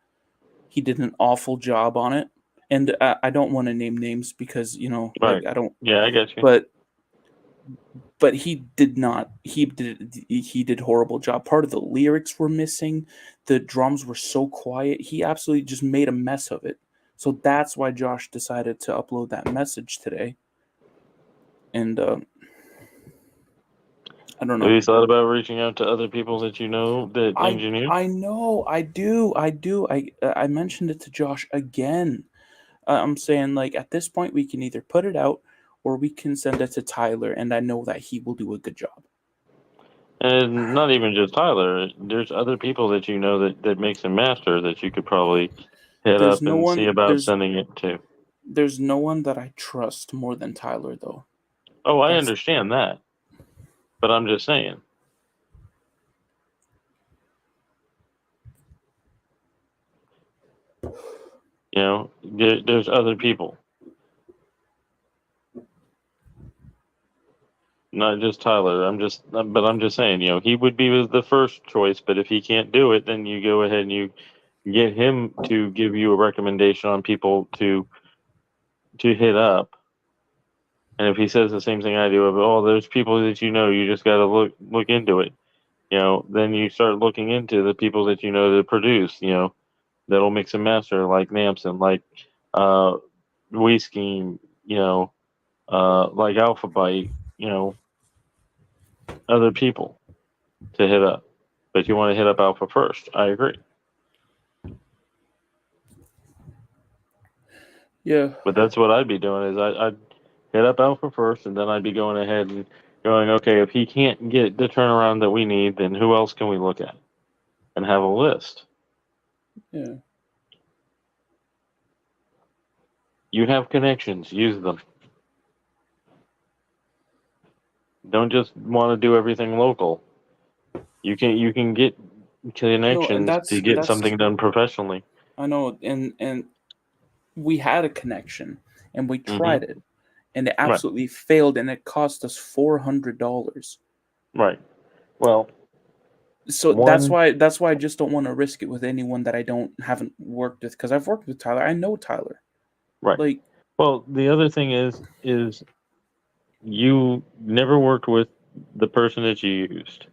He did an awful job on it." And I don't want to name names because Right. I don't. Yeah, I get you. But he did not. He did horrible job. Part of the lyrics were missing. The drums were so quiet. He absolutely just made a mess of it. So that's why Josh decided to upload that message today. And I don't Have know. you thought about reaching out to other people that you know that I engineer? I know. I do. I mentioned it to Josh again. I'm saying, like, at this point we can either put it out or we can send it to Tyler, and I know that he will do a good job. And not even just Tyler. There's other people that you know that makes and master that you could probably hit There's up no and see one. about There's sending it to. there's no one that I trust more than Tyler, though. Oh, I That's understand that, but I'm just saying. There's other people, not just Tyler. I'm just saying. He would be the first choice, but if he can't do it, then you go ahead and you get him to give you a recommendation on people to hit up. And if he says the same thing I do of, oh, there's people that you just got to look into it. Then you start looking into the people that that produce. That'll mix and master like Namson, like uh, WeScheme, like Alpha Byte, other people to hit up. But you want to hit up Alpha first. I agree. yeah. But that's what I'd be doing is I'd hit up Alpha first, and then I'd be going ahead and going, okay, if he can't get the turnaround that we need, then who else can we look at? And have a list. Yeah. You have connections, use them. Don't just want to do everything local. You can get No, and connections to get that's something done professionally. I know, and we had a connection, and we Hmm. tried it, and it Right, absolutely failed, and it cost us $400. right. Well, So one, that's why I just don't want to risk it with anyone that I haven't worked with, because I've worked with Tyler. I know Tyler. right. Like, Well, the other thing is you never worked with the person that you used,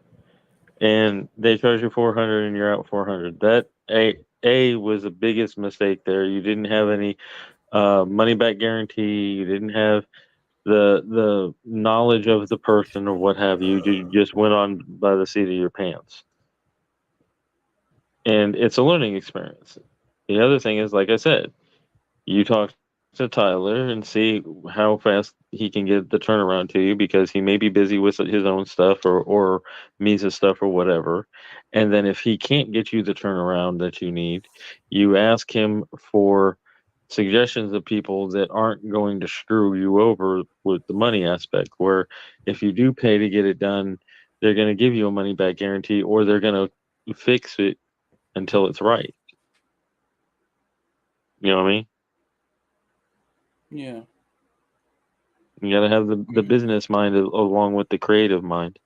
and they charge you 400, and you're out 400. That a was the biggest mistake there. You didn't have any money back guarantee. You didn't have the knowledge of the person or what have you. You just went on by the seat of your pants, and it's a learning experience. The other thing is, like I said, you talk to Tyler and see how fast he can get the turnaround to you because he may be busy with his own stuff or Misa's stuff or whatever. And then if he can't get you the turnaround that you need, you ask him for suggestions of people that aren't going to screw you over with the money aspect. Where if you do pay to get it done, they're going to give you a money back guarantee or they're going to fix it until it's right. You know what I mean? yeah, You got to have the business mind along with the creative mind.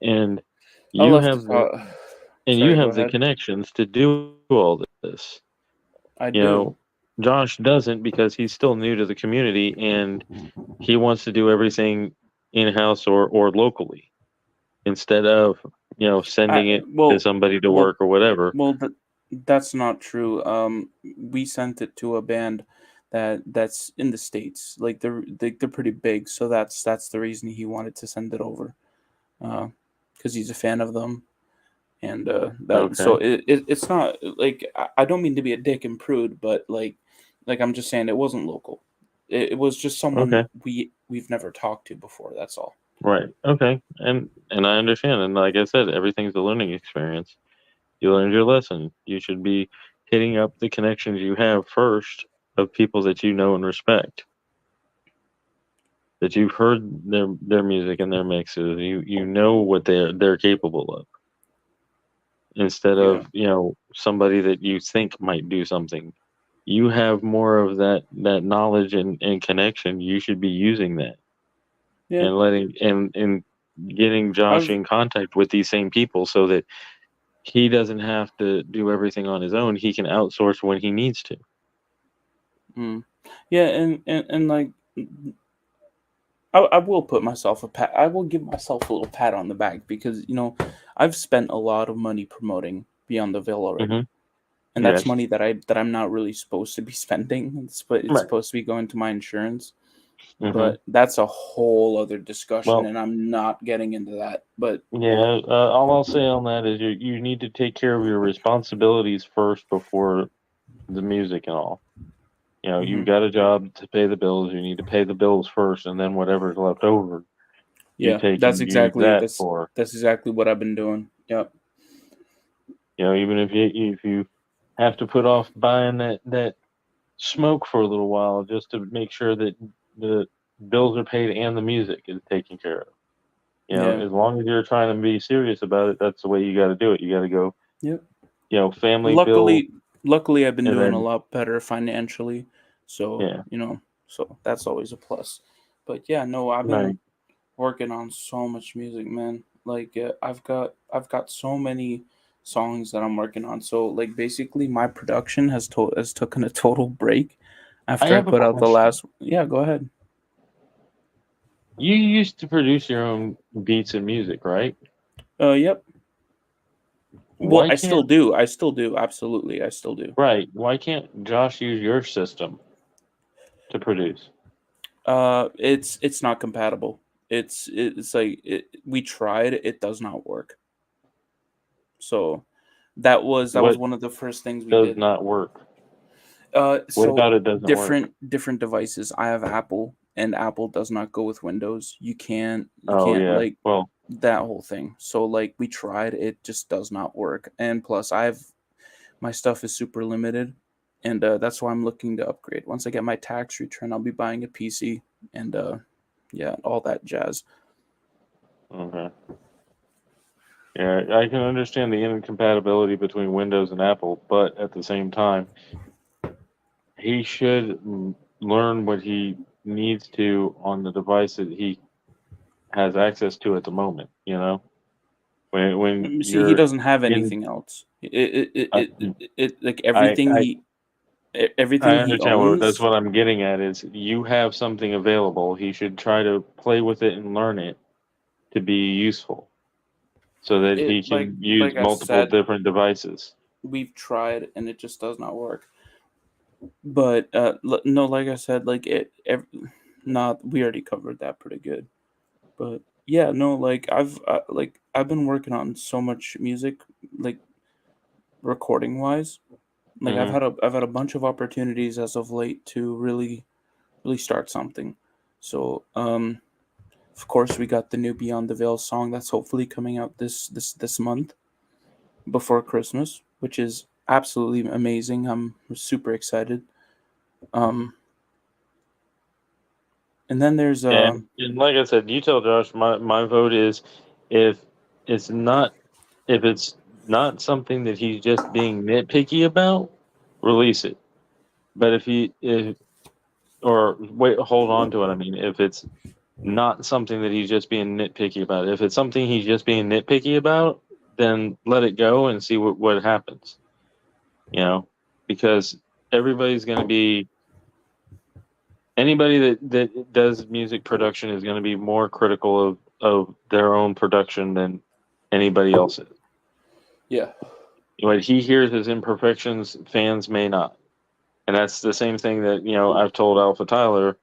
And I'll you have to have the talk. and you Sorry, go have the ahead. connections to do all this. I You do. know, Josh doesn't because he's still new to the community and he wants to do everything in house or locally instead of sending it to Well, somebody to well, work or whatever. well. That's not true. We sent it to a band that's in the States. Like, they're pretty big, so that's the reason he wanted to send it over. Because he's a fan of them, and that so Okay, it's not like I don't mean to be a dick and prude, but like I'm just saying it wasn't local. It was just someone okay, we've never talked to before. That's all. right, okay, and I understand. And like I said, everything's a learning experience. You learned your lesson. You should be hitting up the connections you have first of people that you know and respect, that you've heard their music and their mixes. You know what they're capable of, instead Yeah. of, somebody that you think might do something. You have more of that knowledge and connection. You should be using that Yeah. and letting and getting Josh I've in contact with these same people so that he doesn't have to do everything on his own. He can outsource when he needs to. mm, yeah, and like I will put myself a pat. I will give myself a little pat on the back because I've spent a lot of money promoting Beyond the Veil Hmm. already, and that's Yes. money that I'm not really supposed to be spending. It's Right. supposed to be going to my insurance, Hmm. but that's a whole other discussion, Well, and I'm not getting into that. But yeah. All I'll say on that is you need to take care of your responsibilities first before the music and all. You've mhm, got a job to pay the bills. You need to pay the bills first, and then whatever's left over, you yeah, take that's and use exactly that that's for. that's exactly what I've been doing. Yep. Even if you have to put off buying that smoke for a little while just to make sure that the bills are paid and the music is taken care of. Yeah. As long as you're trying to be serious about it, that's the way you got to do it. You got to go, Yep. family bills, Luckily, luckily, I've been and doing a then lot better financially, so yeah, so that's always a plus. But yeah, no, I've right. been working on so much music, man. Like I've got so many songs that I'm working on. So like basically, my production has taken a total break I after I have a put out the question. last. Yeah, go ahead. You used to produce your own beats and music, right? Yep. Well, Why I still can't do. I still do. Absolutely, I still do. right? Why can't Josh use your system to produce? It's not compatible. It's like we tried. It does not work. So that was What one of the first things we does did. not work? What So about it doesn't work? different devices. I have Apple, and Apple does not go with Windows. You Oh can't yeah. like Well, that whole thing. So like we tried, it just does not work. And plus, my stuff is super limited, and that's why I'm looking to upgrade. Once I get my tax return, I'll be buying a PC, and yeah, all that jazz. okay. Yeah, I can understand the incompatibility between Windows and Apple, but at the same time, he should learn what he needs to on the device that he has access to at the moment. When See, he you're doesn't have in, anything else. Like I everything I I everything he understand that's owns. what I'm getting at is you have something available. He should try to play with it and learn it to be useful so that It he can use like I multiple said, different devices. we've tried and it just does not work. But no, like I said, not we already covered that pretty good. But yeah, no, like I've been working on so much music, like recording wise. Like Hmm. I've had a bunch of opportunities as of late to really start something. So of course we got the new Beyond the Veil song that's hopefully coming out this month before Christmas, which is absolutely amazing. I'm super excited. Um, and then there's And like I said, you tell Josh my vote is if it's not if it's not something that he's just being nitpicky about, release it. But if or wait, hold on to it. I mean, if it's not something that he's just being nitpicky about, if it's something he's just being nitpicky about, then let it go and see what happens. You know, because everybody's going to be anybody that does music production is going to be more critical of their own production than anybody else is. yeah, What he hears as imperfections, fans may not. And that's the same thing that, I've told Alpha Tyler.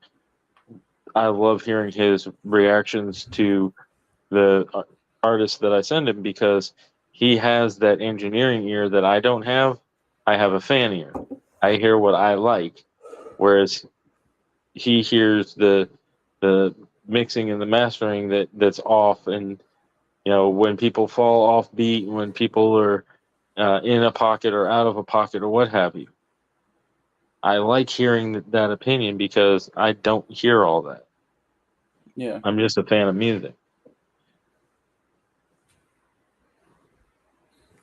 I love hearing his reactions to the artists that I send him because he has that engineering ear that I don't have. I have a fan ear. I hear what I like, whereas he hears the mixing and the mastering that's off, and when people fall off beat, when people are in a pocket or out of a pocket or what have you. I like hearing that opinion because I don't hear all that. yeah, I'm just a fan of music.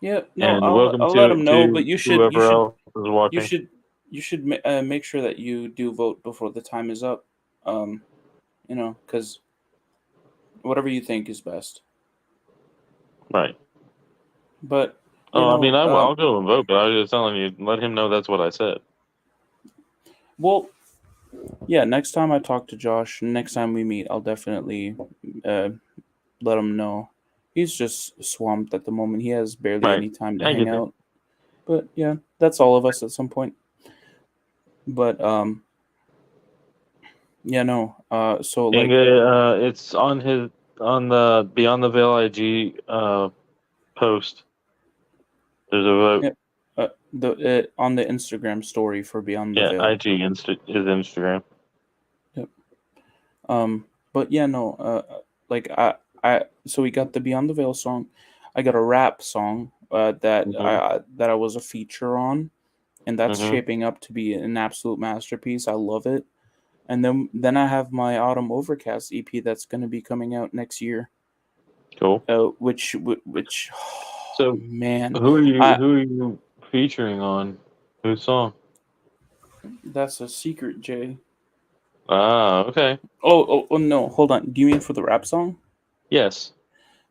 Yeah, no, And welcome I'll let him know, but to whoever else is you watching. should make sure that you do vote before the time is up. Um, because whatever you think is best. Right. But Oh, I mean, I'll go and vote, but I was just telling you, let him know that's what I said. well, yeah. Next time I talk to Josh, next time we meet, I'll definitely uh, let him know. He's just swamped at the moment. He has barely Right. any time to I hang get that. out. But yeah, that's all of us at some point. But yeah, no. So like, Inga, it's on the Beyond the Veil IG post. There's a vote. yeah, the on the Instagram story for Beyond the Yeah, Veil. IG is Instagram. Yep. But yeah, no. Like so we got the Beyond the Veil song. I got a rap song Mhm. that I was a feature on, and that's Mhm. shaping up to be an absolute masterpiece. I love it. And then I have my Autumn Overcast EP that's going to be coming out next year. Cool. Which So, man, I who are you featuring on? Whose song? that's a secret, Jay. Ah, okay. Oh no, hold on. Do you mean for the rap song? Yes.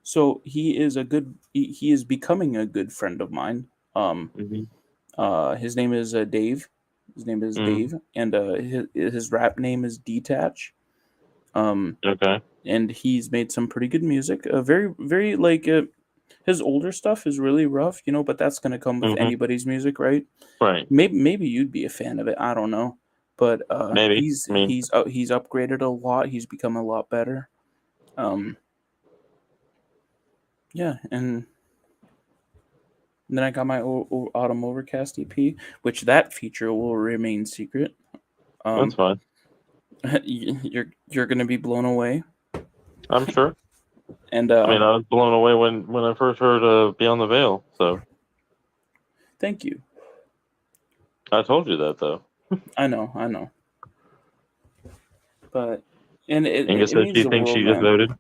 So he is becoming a good friend of mine. Um, Mhm. his name is Dave. His name is Mhm. Dave, and his rap name is Detach. Um, Okay. and he's made some pretty good music. Very like his older stuff is really rough, but that's gonna come with Mhm. anybody's music, right? Right. Maybe you'd be a fan of it. I don't know, but Maybe. I mean, he's upgraded a lot. He's become a lot better. Um, yeah, and then I got my Autumn Overcast EP, which that feature will remain secret. that's Um, fine. you're gonna be blown away, I'm sure. and I mean, I was blown away when I first heard Beyond the Veil. So thank you. I told you that though. I know, but and Inga it said means she the thinks world, she just man. voted.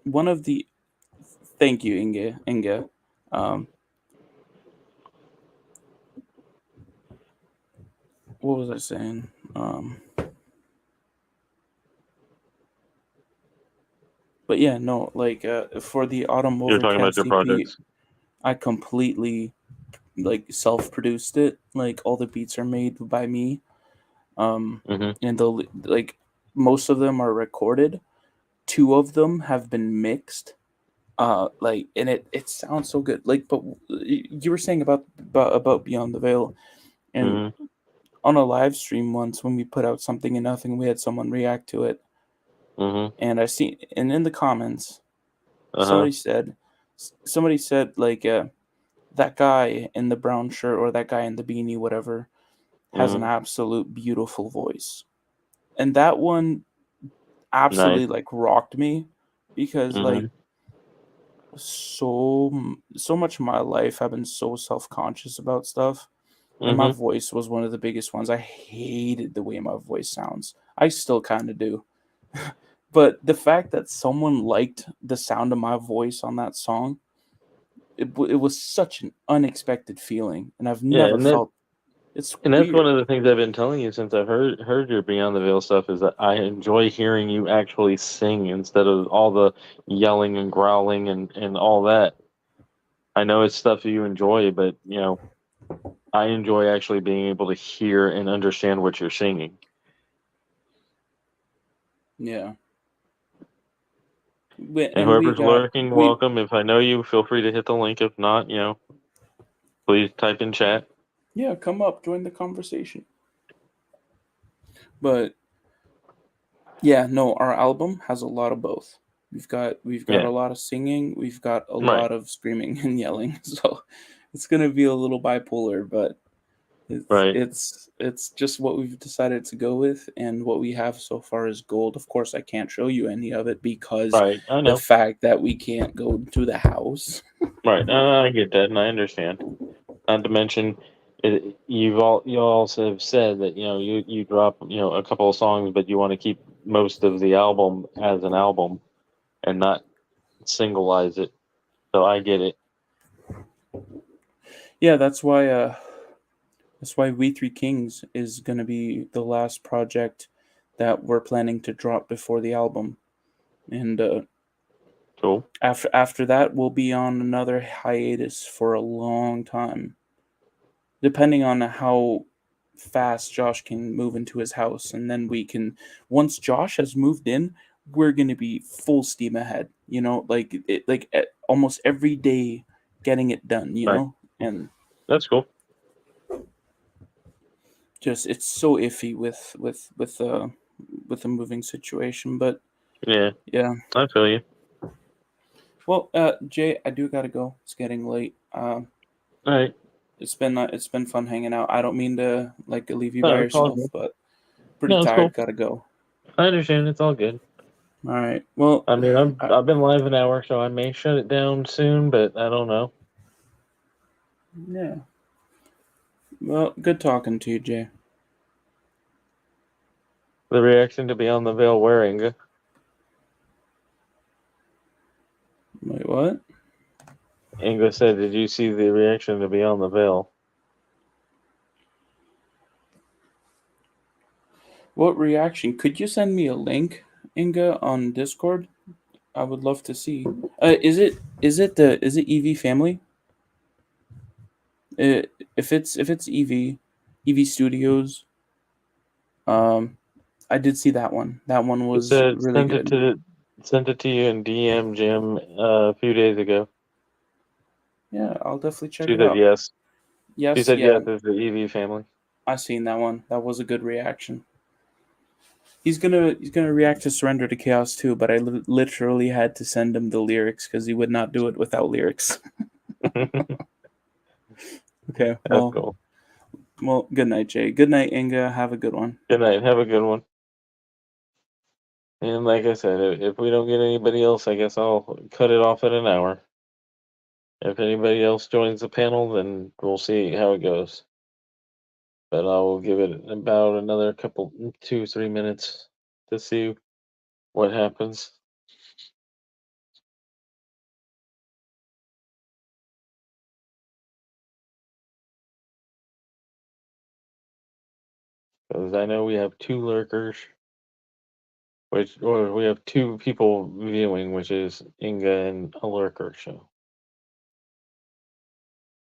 One of the thank you, Inga. Um, what was I saying? But yeah, no, like for the Autumn You're talking about Overcast your EP, projects. I completely like self-produced it. Like all the beats are made by me. Um, Mhm. and the like most of them are recorded. Two of them have been mixed. Like and it sounds so good. Like, but you were saying about Beyond the Veil, and Mhm. on a live stream once when we put out something and nothing, we had someone react to it, Mhm. and I see, and in the comments, Uh huh. somebody said like that guy in the brown shirt or that guy in the beanie, whatever, has an Mhm. absolute beautiful voice, and that one Nice. absolutely like rocked me because like Mhm. so much of my life I've been so self-conscious about stuff, and my Mhm. voice was one of the biggest ones. I hated the way my voice sounds. I still kind of do. But the fact that someone liked the sound of my voice on that song, it was such an unexpected feeling, and I've Yeah, never felt. It's and that's one weird. of the things I've been telling you since I've heard your Beyond the Veil stuff is that I enjoy hearing you actually sing instead of all the yelling and growling and all that. I know it's stuff you enjoy, but I enjoy actually being able to hear and understand what you're singing. Yeah. And And we whoever's got lurking, we welcome. If I know you, feel free to hit the link. If not, please type in chat. yeah, come up, join the conversation. But yeah, no, our album has a lot of both. We've got Yeah, a lot of singing, we've got a right, lot of screaming and yelling. So it's gonna be a little bipolar, but right, it's just what we've decided to go with, and what we have so far is gold. Of course, I can't show you any of it because right. I the know. fact that we can't go to the house. Right. I get that, and I understand. Not to mention, you also have said that you drop a couple of songs, but you want to keep most of the album as an album and not singleize it. So I get it. Yeah, that's why We Three Kings is gonna be the last project that we're planning to drop before the album, and Cool. after that we'll be on another hiatus for a long time, depending on how fast Josh can move into his house, and then we can once Josh has moved in, we're gonna be full steam ahead. Almost every day getting it done. Right. And That's cool. just it's so iffy with the moving situation, but Yeah, yeah. I feel you. Well, Jay, I do gotta go. It's getting late. All right. It's been fun hanging out. I don't mean to like leave you by No, it's all yourself, good. but pretty No, it's tired. cool. Gotta go. I understand. It's all good. All right. Well, I mean, I, I've been live an hour, so I may shut it down soon, but I don't know. yeah. Well, good talking to you, Jay. The reaction to Beyond the Veil wearing. Wait, what? Inga said, "Did you see the reaction to Beyond the Veil?" What reaction? Could you send me a link, Inga, on Discord? I would love to see. Is it EV family? If it's EV Studios, um, I did see that one. That one He was said, really good. sent it to you in DM Jim a few days ago." Yeah, I'll definitely check She it said out. yes. She Yes, said yeah, yes. It's the EV family. I seen that one. That was a good reaction. He's gonna react to Surrender to Chaos too, but I literally had to send him the lyrics because he would not do it without lyrics. Okay, That's well, cool. good night, Jay. Good night, Inga. Have a good one. Good night. Have a good one. And like I said, if we don't get anybody else, I guess I'll cut it off at an hour. If anybody else joins the panel, then we'll see how it goes. But I will give it about another couple, 2, 3 minutes to see what happens. Because I know we have 2 lurkers, or we have 2 people viewing, which is Inga and a lurker. So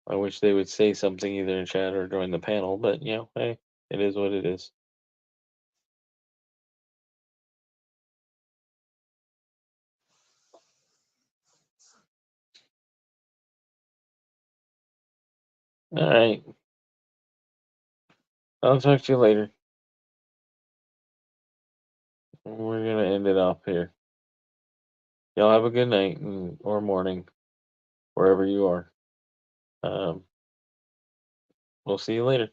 I wish they would say something either in chat or join the panel, but hey, it is what it is. All right. I'll talk to you later. We're gonna end it off here. Y'all have a good night or morning, wherever you are. We'll see you later.